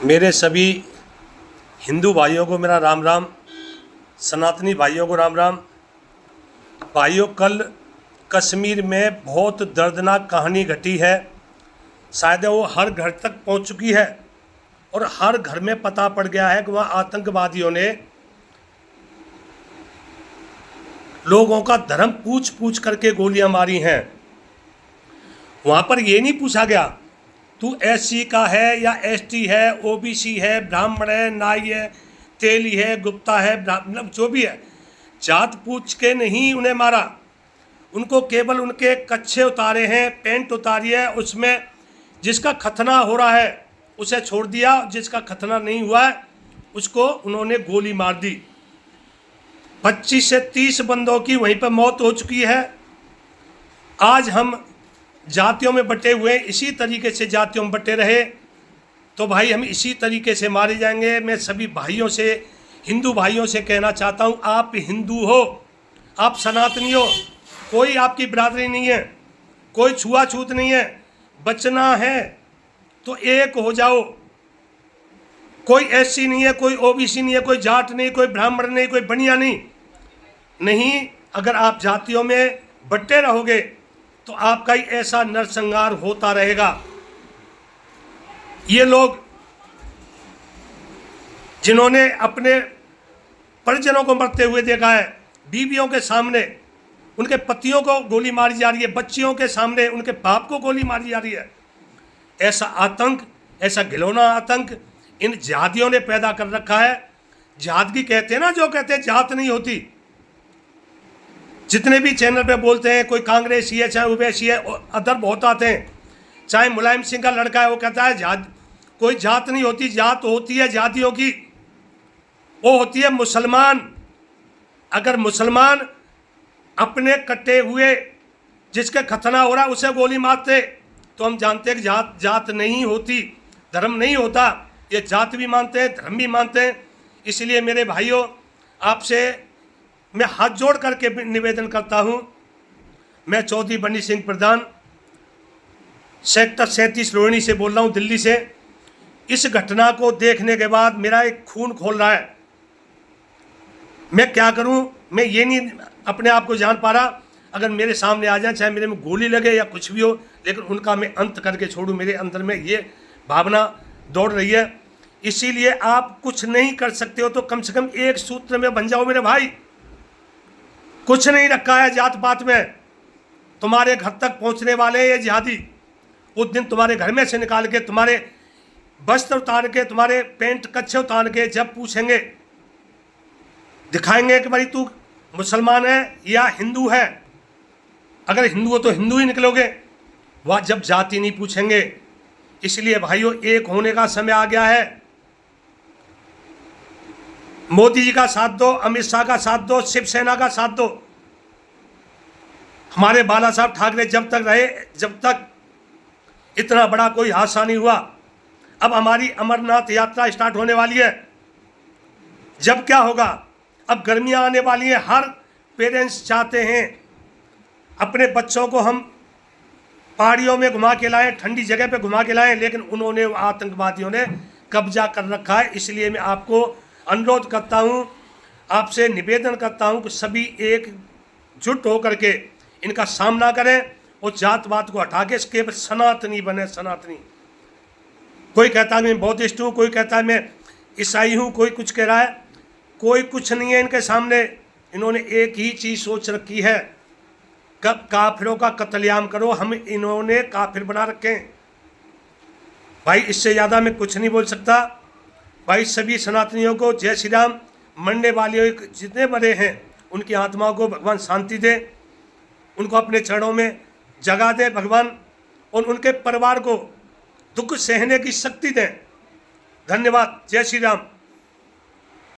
मेरे सभी हिंदू भाइयों को मेरा राम राम, सनातनी भाइयों को राम राम। भाइयों, कल कश्मीर में बहुत दर्दनाक कहानी घटी है। शायद वो हर घर तक पहुंच चुकी है और हर घर में पता पड़ गया है कि वहाँ आतंकवादियों ने लोगों का धर्म पूछ पूछ करके गोलियां मारी हैं। वहाँ पर ये नहीं पूछा गया तू एससी का है या एसटी है, ओबीसी है, ब्राह्मण है, नाई है, तेली है, गुप्ता है, मतलब जो भी है, जात पूछ के नहीं उन्हें मारा। उनको केवल उनके कच्छे उतारे हैं, पैंट उतारी है, उसमें जिसका खतना हो रहा है उसे छोड़ दिया, जिसका खतना नहीं हुआ है उसको उन्होंने गोली मार दी। 25 से 30 बंदों की वहीं पर मौत हो चुकी है। आज हम जातियों में बटे हुए, इसी तरीके से जातियों में बटे रहे तो भाई हम इसी तरीके से मारे जाएंगे। मैं सभी भाइयों से, हिंदू भाइयों से कहना चाहता हूँ, आप हिंदू हो, आप सनातनी हो, कोई आपकी बिरादरी नहीं है, कोई छुआछूत नहीं है। बचना है तो एक हो जाओ। कोई एससी नहीं है, कोई ओबीसी नहीं है, कोई जाट नहीं, कोई ब्राह्मण नहीं, कोई बनिया नहीं। अगर आप जातियों में बटे रहोगे तो आपका ही ऐसा नरसंहार होता रहेगा। ये लोग जिन्होंने अपने परिजनों को मरते हुए देखा है, बीवियों के सामने उनके पतियों को गोली मारी जा रही है, बच्चियों के सामने उनके बाप को गोली मारी जा रही है, ऐसा आतंक, ऐसा घिनौना आतंक इन जिहादियों ने पैदा कर रखा है। जिहादगी कहते हैं ना, जो कहते हैं जात नहीं होती। जितने भी चैनल पे बोलते हैं, कोई कांग्रेसी है, चाहे ओवैसी है, अदर बहुत आते हैं, चाहे मुलायम सिंह का लड़का है, वो कहता है कोई जात नहीं होती, जात होती है जातियों की, वो होती है मुसलमान। अगर मुसलमान अपने कटे हुए जिसके खतना हो रहा है उसे गोली मारते तो हम जानते हैं कि जात नहीं होती, धर्म नहीं होता। ये जात भी मानते हैं, धर्म भी मानते हैं। इसलिए मेरे भाइयों, आपसे मैं हाथ जोड़ करके निवेदन करता हूं। मैं चौधरी बनी सिंह प्रधान, सेक्टर 37 रोहिणी से बोल रहा हूं, दिल्ली से। इस घटना को देखने के बाद मेरा एक खून खोल रहा है। मैं क्या करूं, मैं ये नहीं अपने आप को जान पा रहा। अगर मेरे सामने आ जाए, चाहे मेरे में गोली लगे या कुछ भी हो, लेकिन उनका मैं अंत करके छोड़ूं। मेरे अंदर में ये भावना दौड़ रही है। इसीलिए आप कुछ नहीं कर सकते हो तो कम से कम एक सूत्र में बन जाओ मेरे भाई। कुछ नहीं रखा है जात पात में। तुम्हारे घर तक पहुंचने वाले ये जिहादी उस दिन तुम्हारे घर में से निकाल के, तुम्हारे वस्त्र उतार के, तुम्हारे पेंट कच्छे उतार के जब पूछेंगे, दिखाएंगे कि भाई तू मुसलमान है या हिंदू है। अगर हिंदू हो तो हिंदू ही निकलोगे, वह जब जाति नहीं पूछेंगे। इसलिए भाइयों, एक होने का समय आ गया है। मोदी जी का साथ दो, अमित शाह का साथ दो, शिवसेना का साथ दो। हमारे बाला साहब ठाकरे जब तक रहे, जब तक इतना बड़ा कोई हादसा नहीं हुआ। अब हमारी अमरनाथ यात्रा स्टार्ट होने वाली है। जब क्या होगा, अब गर्मियां आने वाली हैं। हर पेरेंट्स चाहते हैं अपने बच्चों को हम पहाड़ियों में घुमा के लाएं, ठंडी जगह पे घुमा के लाएं, लेकिन उन्होंने, आतंकवादियों ने कब्जा कर रखा है। इसलिए मैं आपको अनुरोध करता हूं, आपसे निवेदन करता हूं कि सभी एकजुट होकर के इनका सामना करें और जातवाद को हटा के केवल सनातनी बने। सनातनी, कोई कहता है मैं बौद्धिस्ट हूँ, कोई कहता है मैं ईसाई हूँ, कोई कुछ कह रहा है, कोई कुछ नहीं है इनके सामने। इन्होंने एक ही चीज़ सोच रखी है, कब काफिरों का कत्लेआम करो। हम इन्होंने काफिर बना रखे हैं भाई। इससे ज़्यादा मैं कुछ नहीं बोल सकता भाई। सभी सनातनियों को जय श्री राम। मरने वाले जितने बड़े हैं उनकी आत्माओं को भगवान शांति दे, उनको अपने चरणों में जगा दे भगवान, और उनके परिवार को दुख सहने की शक्ति दें। धन्यवाद। जय श्री राम।